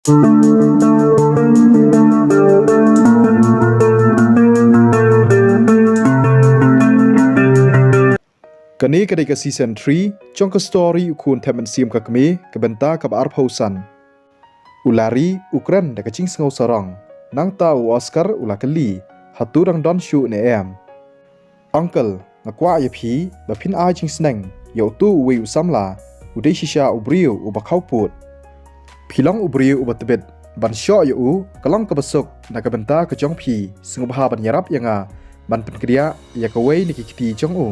กันนี้ก็ได้กับซีซั่น3จงกับสตอรี่คูณแทบมันเสียมกับเมย์กับเบนตากับอาร์พาวสันอุลารีอุกรันได้กับจิงสงาวสรองนังตาอูออสการ์อุลาคลีฮัตตูรังดอนชูเนเอมอังเกิลนักว่าอย่าผีแบบพินอาจิงสเนงยาวตู้วิวซัมลาอุได้ชิชาอุบริวอุบะเข้าปูดพี่ล้องอุบริวอุบะตะเบ็ดบันช่อยอูกำลังกับสุกนักกับเบนตากับจงผีสงบหาบันยารับยังบันเป็นกริยาอยากเอาไว้ในกิจจงอู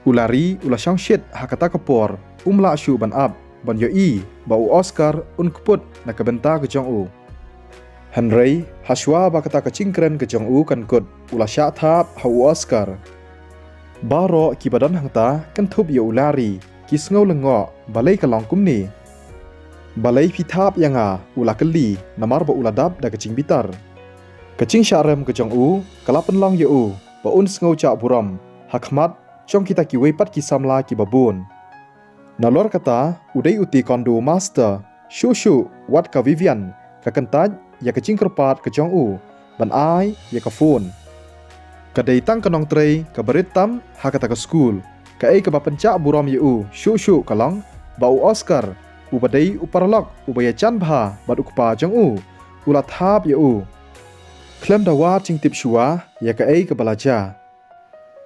อุลารีอุลาช่างเช็ดหากตากระปอร์ลาชูบันอับบันยอีบ่าวออสการ์อุนกพุดนักกับเบนตากระจงอูเฮนรี่ฮัชวาบักตากระจิงเกรนกระจงอูกันกดอุลาชาทาบฮาวออสการ์บารอกีบัดันหังตากันทุบยาอุลารีกิสเงาลงออบาเลกะลองกุมนีบาเลพิทาบยังอุลากลีนามารบอุลาดับดักจิงบิตาร์กระจิงชาเรมกระจงอูกลับเป็นลองยาอูบ่อุนสเงาจากบุรมฮักมัดจงkita kiwei pat ki samla ki babun nalor kata udai uti kondo master shu wat ka vivian ka kantaj ya ka cingkerpat ka jong u ban ai ya ka phone ka dei tang kanong trei ka barit tam ha kata ka school ka ei ka ba penca buram yu shu kalong ba u oscar u badai u paralok u baya chan bha bad ukpa jong u ula thap yu klem da wa cing tip shua ya ka ei ka balaja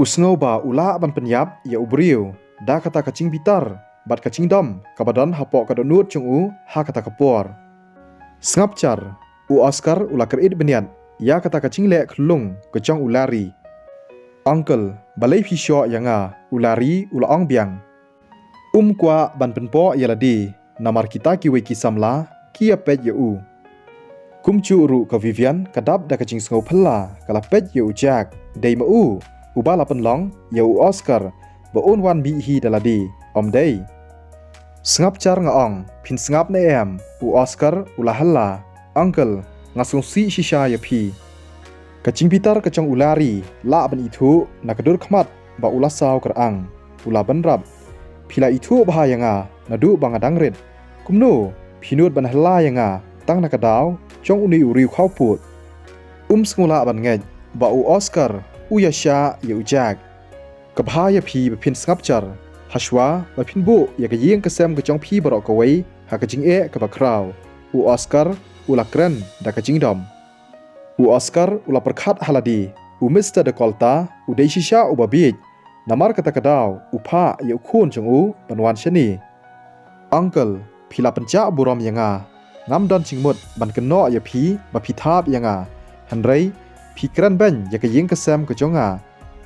usngau ba ula ban penyap ya ubriu da kata kacing bitar bat kacing dam kabadan hapok kadonut chung u ha kata kapor snapchar u oscar ula kerit beniat ya kata kacing le klung kecong ulari uncle balai phisho yanga ulari ula ong biang kwa ban penpo yaladi namar kita kiwe kisamla kia pet ya u kumchu ru ka vivian kadap da kacing sngo phalla kala pet ya u jak dei ma u ubah lapan long ya u Oscar ba un wan bi hi daladi om day sngap char nga ong phin sngap ne em u Oscar ula halla uncle ngasung si shisha ya phi kaching pitar kachong ulari la ban ithu nakadur khmat ba ula saw kar ang ula ban rap phila ithu bha yanga nadu bangadang red kumno phinut ban halla yanga tang nakadaw chong uni uri khau put skula ban ngej ba u Oscar uyasha ya ujak kabhaya phi ba phin snapchar hashwa ba phin bu ya ka yeng ka sem ka chong phi baro ka wei ha ka jing e ka ba kraw u Oscar ula kran da ka jing dom u Oscar ula perkhat haladi u Mr de Kolta u deishisha u babij namar ka takadaw u pha ya khun chong u banwan shani uncle phila pancha buram yanga ngam don chingmut ban kan no ya phi ba phi thap yanga hanreiพี่กรันเบนอยากยิงกระแซมกระจง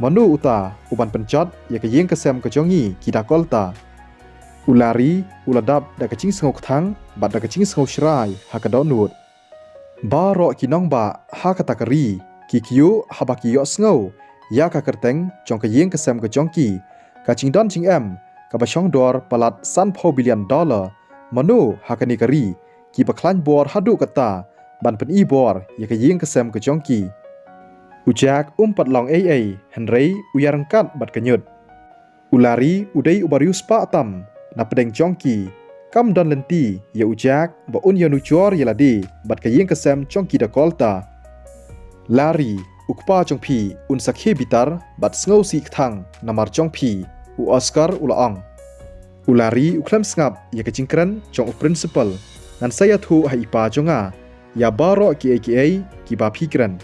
มนูอุตาอุบันเป็นจอดอยากยิงกระแซมกระจงงี้กีดากอลตาอุลารีอุลาดับดักจิงสงบทั้งบัดดักจิงสงบชรายฮักดอนูดบารอกีน้องบะฮักตากรีกีคิวฮับกิยอสงอยากกระเตงจงกยิงกระแซมกระจงกีกะจิงดอนจิงเอ็มกับบะช่องดอร์ปลัดซันพอบิลเลียนดอลลาร์มนูฮักนิการีกีบะคลันบอร์ฮัดูกตาบันเป็นอีบอร์อยากยิงกระแซมกระจงกีอุจักปัดลองเอเฮนรี่อุยารังกัดบัดกระยุดอุลารีอุได้อุบาริอุสปะตัมนับประเด็นจองกีกัมดอนเลนตียาอุจักบ่อุนยานุจอร์ยาลาดีบัดกระยิงกระแซมจองกีดะกอลตาลารีอุกป้าจงพีอุนสักเฮบิตาร์บัดสงาวสีทังนามารจองพีอุออสการ์อุลาองอุลารีอุคลมสงับยากระจิงกรันจองอุปรินซิปัลนันไซยาทูให้อีปาจงยาบารอกีกีบาพีกรัน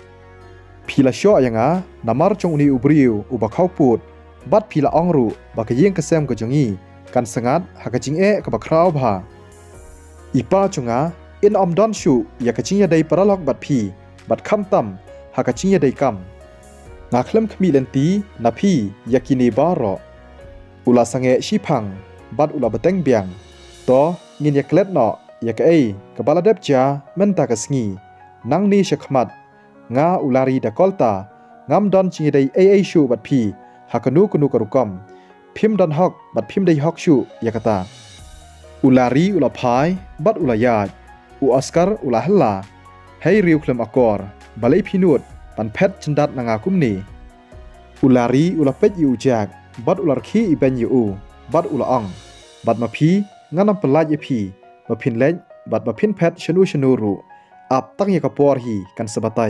พีละช่อยังนามารจงอุนีอุบริวอุบะเข้าปูดบัดพีละองรูบักยิงกระแซมกระจงีกันสงัดหากจิงกับบักคราวบาอีป้าจงอินอมดอนชูอยากจิงยาได้ปรลอกบัดพีบัดคำต่ำหากจิงยาได้กำนักเล่มขมีเลนตีนาพีอยากกินีบารออุลาสังชีพังบัดอุลาบะเต็งเบียงต่อเงินอยากเล็ดเนาะอยากกับบาลาเดบจาเมนตากสงีนังนีชขมัดงาอุลารีดะกอลตางามดอนจิงได้ชูบัดพีหากนูกรุกอมพิมดอนฮอกบัดพิมได้ฮอกชูยากตาอุลารีอุลาพายบัดอุลายาดอุออสการ์อุลาฮัลลาให้ริวเคลมอากอร์บาเลพินูดปันเพชรจันดัดนางาคุมนีอุลารีอุลาเป็ดยูจากบัดอุลาร์คีอีเบนยูบัดอุลาองบัดมาพีงานำปลายพีมาพินเล็ก บัดบะพินแพทชนูรุอับตั้งยากปอร์ฮีกันสบะไต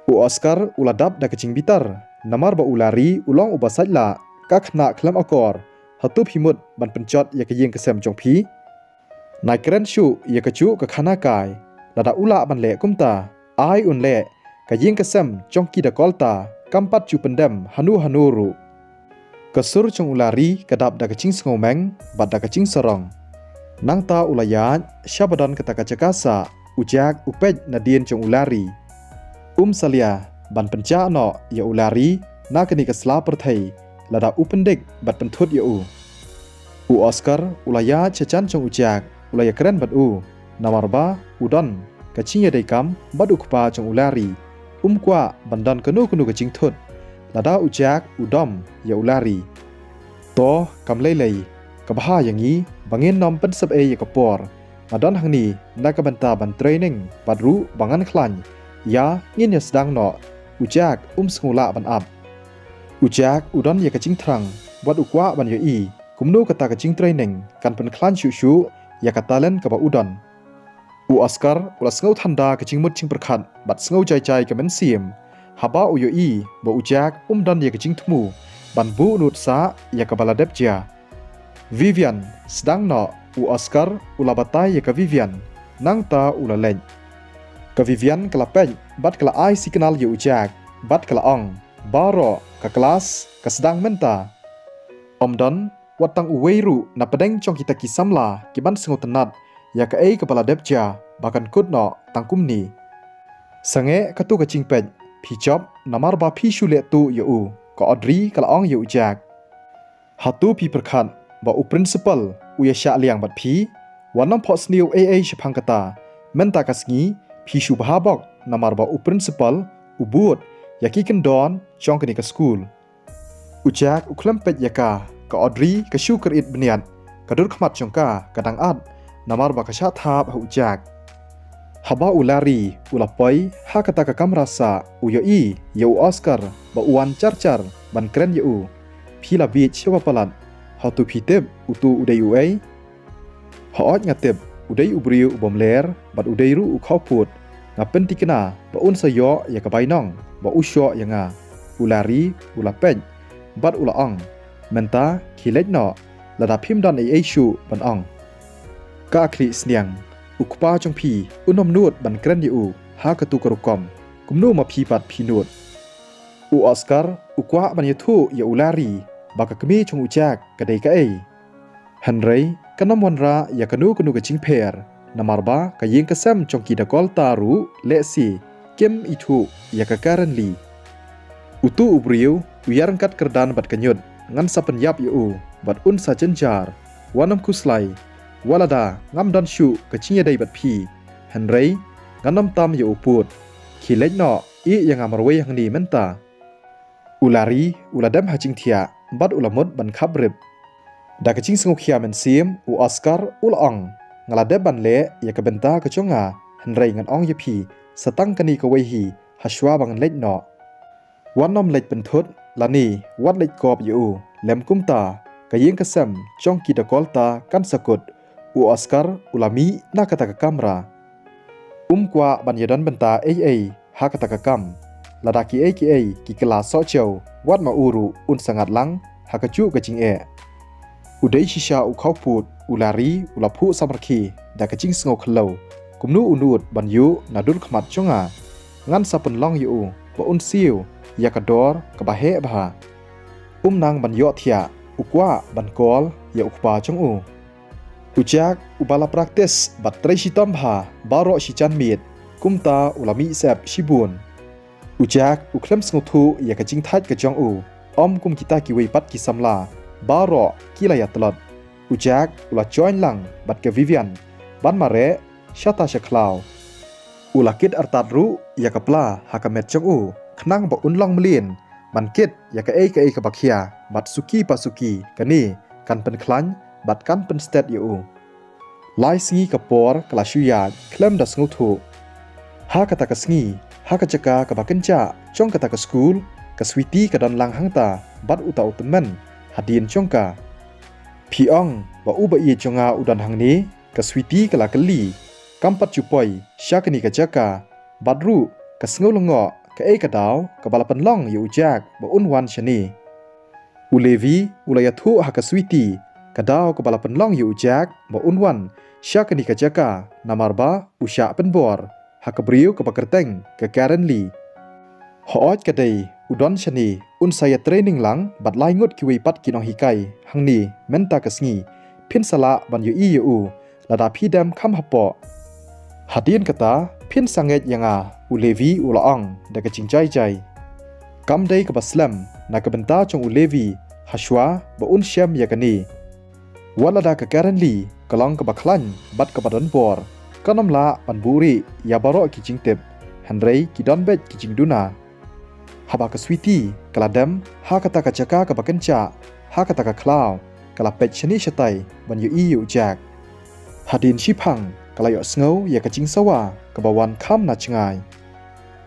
ออสการ์อุลาดับดักจิงบิตาร์นามาร์บะอุลารีอุลองอุบาสัยละกักนาคลัมอากอร์ฮัตุพิมุดบันเป็นจอดยากยิงกระเซมจงพีนายเกรนชูยากจูกับขานากายระดับอุลาบันเละกุมตาไออุนเละกยิงกระเซมจงกีดะกอลตากัมปัดจูเป็นเดมฮานูรุกสุรจงอุลารีกระดับดักจิงสงแมงบัดดักจิงสรองนางตาอุลายานชาบดันกตะกจักาสาอุจักอุเป็ดนาเดียนจงอุลารีสเลียบันเป็นจ้าเนาะยาอุลารีนักนิกสลาประเทศระดับอุปนเด็กบัดเป็นทุดยาออสการ์อุลายาเชจันจงอุจักอุลายาเกรนบัดนามารบาอุดอนกจิงยาไดกัมบัดอุกปาจงอุลารีกว่าบันดันกนูกจิงทุดระดับอุจักอุดอมยาอุลารีโตกำเลยกับห้าอย่างนี้บางเงินนอมเป็นสับเอยกับปอร์มาดอนทางนี้นักบันตาบันเทรนนิ่งบัดรู้บางอันคลันยาเงินยาสดังเนาะอุจักสงละบันอับอุจักอุดอนยากจิงทรังวัดอุกวะบันยอีกุมนูกตากจิงเทรนนิ่งกันเป็นคลันชูยากตาเล่นกับอุดอนออสการ์อุลสงทันดากจิงมุดจิงประคัดบัดสงใจกับมันเสียมฮับะอุยอีบ่อุจักดอนยากจิงทมูบันบูนุดสายากบาลาเดบเจียวิเวียนสดังเนาะออสการ์อุลาบัตายยากวิเวียนนังตาอุลาเลนกับวิเวียนกลาเป็ดบัดกลาไอซิกนัลยูอุจักบัดกลาองบาโรกับคลาสกับสดังเมนตาดอนวัดตังอุเวรุนับประเด็นจงกิตากิสัมลากิบันสงตนัดยากกับบาลาเดบเจียบักันกุดเนาะตังกุมนีสังเกตกตุกจิงเป็ดพี่จอบนามาร์บาพี่ชูเลตูยูก็อดรีกลาองยูจักฮัตตูพี่ประคันบ่อุปรินซิปัลอุยชาเลียงบัดพี่วันน้ำพอสนิวชิพังกตาเมนตากสงีพี่ชูบาบอกนามาร์บาอุปรินซิปัลอุบูดยากิกันดอนจองกันอีกสกูลอุจักอุคลัมเป็ดยากาก็อดรีกชูกระอิดเบียนกระดุดขมัดจงกากระดังอัดนามาร์บากระชาทาบอุจักฮับะอุลารีอุลาปอยฮักตากะกัมราซาอุยอียาออสการ์บ่อวันจาร์บันเกรนยูพี่ลาบีชวปลันฮัตุพีเตบอุตูอุเดยูเอฮอดงาเตบอุเดยอุบริวอุบมเลร์บัดอุเดยรูอุข้าวปูดงาเป็นติกนาบ่อุนสยอยากะใบน้องบ่อุชอยังงาอุลารีอุลาเป็ดบัดอุลาองเมนตาขีเล็กเนาะระดับพิมดันชูบันองกาคลีสเนียงอุกปาจงพีอุนอมนวดบันเกรนยูฮากตุกรุกอมกุมนูมาพีปัดพีนวดออสการ์อุกวะบันยทูยาอุลารีบากกมีชงอุจักกะเดกะเอฮันเรย์กันน้ำวันระยากนูกจิงเพร์นามาร์บากะยิงกะเซมจงกีดะกอลตารูเลซีเกมอิทูยากะการันลีอุตูอุบริวอุยารังกัดกระดานบัดกันยุดงันสับปัญญาบยูบัดอุนซาเจนจาร์วานัมคุสไลวาลาดางามดันชูกะชิงยาไดบัดพีฮันเรย์งันน้ำตามยาอุปูดขีเล็กเนาะอียังอามารเวหังนีเมนตาอุลารีอุลาเดมฮาจิงเทียบัดอุลามดบันคับริบดากจิงสงขยาเมนซีมออสการ์อุลองงาลาเดบันเละยากะเบนตากะจงอาฮันเรงันองยาพีสตังกันีกะเวฮีฮัชวาบังเล็กเนาะวันน้อมเล็กเป็นทุดลานีวัดเล็กกอบอยู่เลมกุมตากะยิงกะเซมจงกีดะกอลตากันสะกดออสการ์อุลามีนากะตะกะกัมรากว่าบันยดันเบนตาฮากะตะกะกัมลาดากีกิกลาโซเชียววัดมาอูรุอุนสังัดลังฮักจูกะจิงอุเดยชิชาอุข้าวปูดอุลารีอุลาผู้สมรคีดากะจิงสงขลาวกุมนูอุนูดบันยูนาดุลขมัดจงงันสับปนล่องยูบอุนซิวยากะดอร์กะบะเฮบะนางบันยอเทียอุกว่าบันกอลยาอุกปาจงอุจักอุบาลาปรักเตสบัดเตรชิตอมบาบารอชิจันมีดกุมตาอุลามิเซบชิบุนอุจักอุเคลมสงทูยากะจิงทัดกะจองกุมกิตากิเวปัดกิสัมลาบารอกิลายาตลอดอุจักอุลาจอยน์ลังบัดกะวิเวียนบันมาเรชาตาชะคลาวอุลากิดอัรตัดรูยากะปลาฮักะเมดจองขนังบ่อุนลองมลีนมันกิดยากะกะบักเฮียบัดสุกีปาสุกีกะนี่กันเป็นคลันบัดกันเป็นสเตดยูไลสงีกับปอร์กลาชุยาเคลมดัสงูทูฮากะตะกะสงีฮากะจักากะบักกันจ่าจงกะตะกะสกูลกะสวีตีกะดันลังหังตาบัดอุตาอุตเมนฮัดดีนจงกาพี่อ่องบ่อุบะอีจงอาอุดันหังนี้ kaswiti kala kali kampat cupoi syakani kajaka badru kasngolongo ka kadau ka balapan long yu ujak ba unwan shani ulevi ulayathu hakaswiti kadau ka balapan long yu ujak ba unwan syakani kajaka namarba usya penbor hakabriu ka bakerteng ka Karen Lee hoot kadai udon shani saya training lang bat lai ngut kiwi pat kinong hikai hangni menta kasngi phin sala ban yu lada phidam kham hapo hadin kata phin sanget yanga ulevi ulaang da ka cingcai jai kam dei ka baslam na ka benta chong ulevi hashwa ba syam yakani walada ka Karen Lee kalong ka baklan bat ka badon bor kanam la ban buri ya baro ki cingtep handrei ki don bet ki cingduna haba ka switi kaladam ha kata ka chaka ka bakenca ha kata ka klaw kala pet shani shatai ban yu jak hadin shipang kala yo sngow ya ka cingsawa ka bawan kham na chngai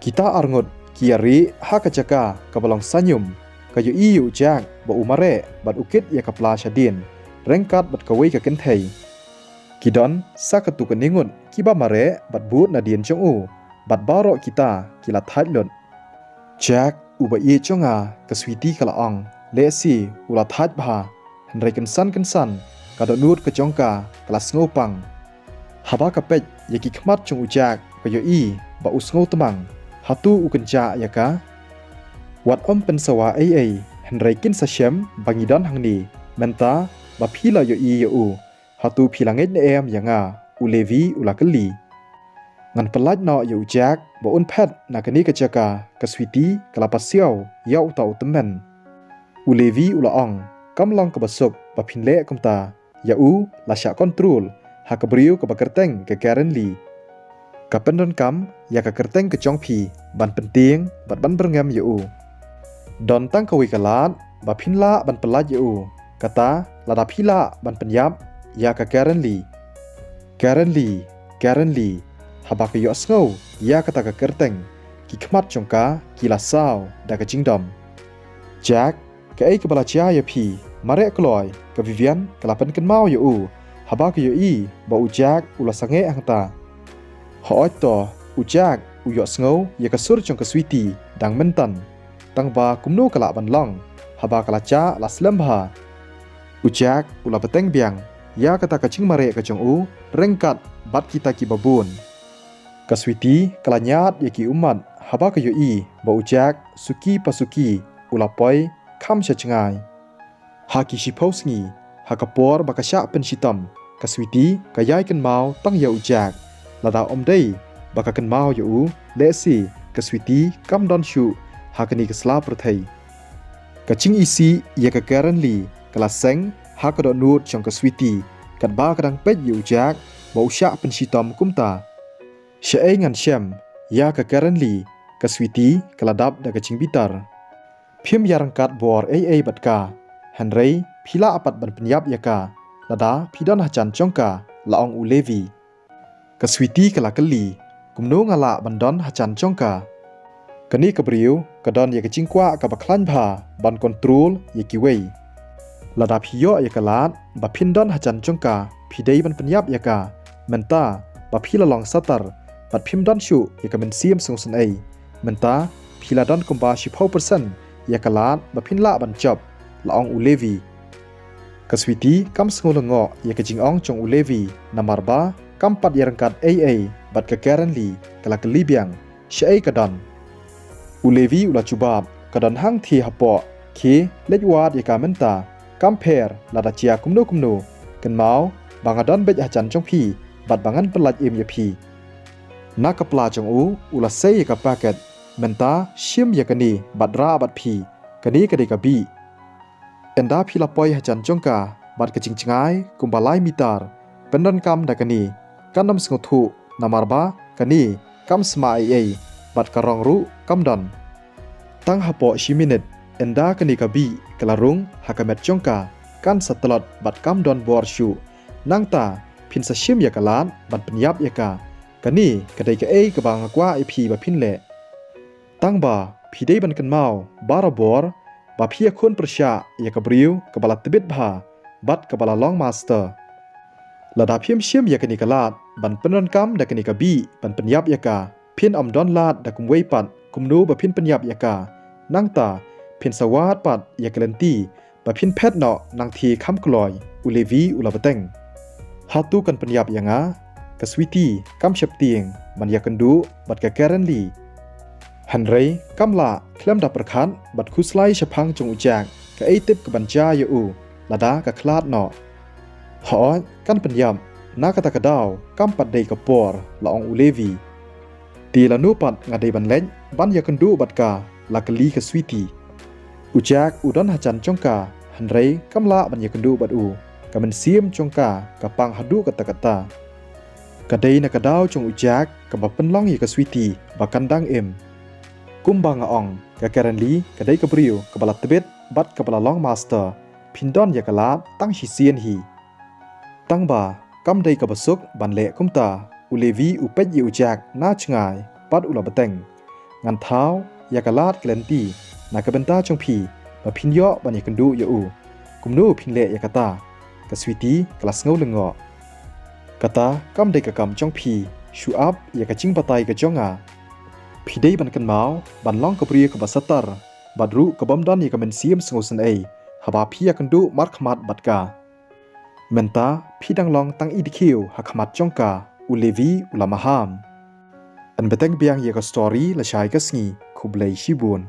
kita arngot kiari ha ka chaka ka balong sanyum ka yu jak ba umare bat ukit ya ka pla shadin rengkat bat ka wei ka kenthei kidon sakatu ka ningun kiba mare bat but na dien chong bat baro kita kila thailon Jack uba ye chonga kaswiti kalaang lesi ula that bha handrai kensan kada nut ka chongka kelas ngopang haba ka pet yaki khmat chung ujak ka yo ba usngo tamang hatu ukenca yaka wat pensawa handrai kin sasyam bangidon hangni menta ba phila yo hatu philanget ne yanga ulevi ulakali ngan pelat no yu jak ba pet na kani ka chaka kaswiti kalapasiaw yaw tau temen ulevi ulaang kamlang ka basok ba phinle kamta lasya kontrol hakabriu ka bakerteng ka Karen Lee ka pendon kam ya ka kerteng ka chongphi ban penting bat ban berngam don tang ka wikalat ba phinla ban pelat kata lada phila ban penyap ya ka Karen Lee haba ka yo sngow ya kata ka kerteng ki khmat chongka kila saw da ka jingdom Jack ka ka bala chia ya phi mare kloi ka Vivian kalapan ken mau haba ka ba ujak ula sange angta hoot to ujak yo sngow ya ka sur chong ka switi dang mentan tang ba kumno kala ban long haba kala cha la slambha ujak ula peteng biang ya kata ka ching mare ka chong rengkat bat kita ki babun kaswiti kalanyat yaki umat haba ka ba ujak suki pasuki ulapoi kham sachngai haki shiposngi hakapor bakasya penshitam kaswiti kayai ken mau tang ya ujak lada omdei baka ken mau lesi kaswiti kam don shu hakani kasla prathai kaching isi ya ka Karen Lee kala seng hakado nut chong kaswiti kat ba kadang pet ujak ba usya penshitam kumta Syai ngan syam, ya ka Karen Lee, kaswiti kaladap da kacing bitar. Phim yarangkat bor batka, handrei phila apat ban penyap yaka, lada pidon hacan chongka, laong ulevi. Kaswiti kalakali, kumno ngala bandon hacan chongka. Kani kabriu, kadon ya kacing kwa ka baklan bha, ban kontrol yaki wei. Lada phiyo yakalat, ba pindon hacan chongka, pidei ban penyap yaka, menta, ba phila long satar, bat phim don shu ya ka men siam sungsun menta phila don kumba 10% ya kalat ba phinla ban chop laong ulevi kaswiti kam ngolongo ya ka jingong chong ulevi namarba kam pat yarangkat bat ka Karen Lee kala kalibiang syai kadon ulevi ula cubab kadon hang thi hapo ki lejwat ya ka menta compare lada chia kumno ken mau bangadon bet hacan chong phi bat bangan pelat ya phi nakapla chong ula sei ka paket menta shim yakani badra bat phi kani kadai ka bi enda phila poi hacan chongka bat ka cingcingai kumbalai mitar pendon kam dakani kanam sngothu namarba kani kam sma bat karong ru kam don tang hapo shiminit enda kani ka bi kalarung hakamet chongka kan satelot bat kam don bor shu nangta phin sa shim yakalan bat penyap yaka kani kadai ka ka bang kwa phi ba phinle tangba phidei ban kan mau barabor ba phia khon persya ya ka briu ka bala tibet bha bat ka bala long master ระดับเพียมเชี่ยมยากนิกาลาดบันเป็นรันกัมดักนิกาบีบันเป็นยับยากาเพียนอมดอนลาดดักกุมเวปัดกุมนูบะเพียนเป็นยับยากานั่งตาเพียนสวัสดปัดยากเลนตีบะเพียนแพทเนาะนางทีคำกลอยอุเลวีอุลาบะเต็งหาตูกันเป็นยับยางากสวิตีกัมเชบเตียงมันยากันดูบัดกะแกรันลีฮันเรย์กัมลาเคลมดับประคันบัดคุสไลชะพังจงอุจางกะไอติบกับบัญจายอูลาดากะคลาดเนาะหอกันเป็นยับนากะตะกะดาวกัมปัดเดกับปอร์ละองอุเลวีตีละนูปัดงาเดบันเล็งบันยากันดูบัดกาลากะลีกะสวิตีอุจางอุดอนหะจันจงกาฮันเรย์กัมลาบันยากันดูบัดอูกะมันเสียมจงกากะปังหะดูกะตะกะตากะเดนักะดาวจงอุจากกะบะเป็นล่องยกะสวิตีบะกันดังเอ็มกุมบางอองกะแกรันลีกะไดกะบริวกะบะลัตเบ็ดบัดกะบะละลองมาสเตอร์พินดอนยากะลาตั้งชิเซียนฮีตั้งบากำไดกะบะซุกบันเละกุมตาอุเลวีอุเป็ดยอุจากนาชงายปัดอุลาบะเต็งงันเท้ายากะลาดเกลนตีนากะเบนตาจงพีบะพินยอบันยกันดูยอูกุมนูพินเละยากะตากะสวิตีกะลาสงอลงอกะตากำไดกะกำจงพีชูอับยากะจิงปะไตกะจงอาพี่ได้บันกันเมาบันล่องกบเรียกับบสัตตร์บัดรู้กับบอมดอนยากเป็นเสียมสงสันเอฮับพี่ยากันดูมัดขมัดบัดกาเมนตาพี่ดังลองตั้งอีดิคิวหักขมัดจงกาอุเลวีอุลามาฮามอันเบตังเบียงยากสตอรี่และชายกัสงีคุบเลยชิบุน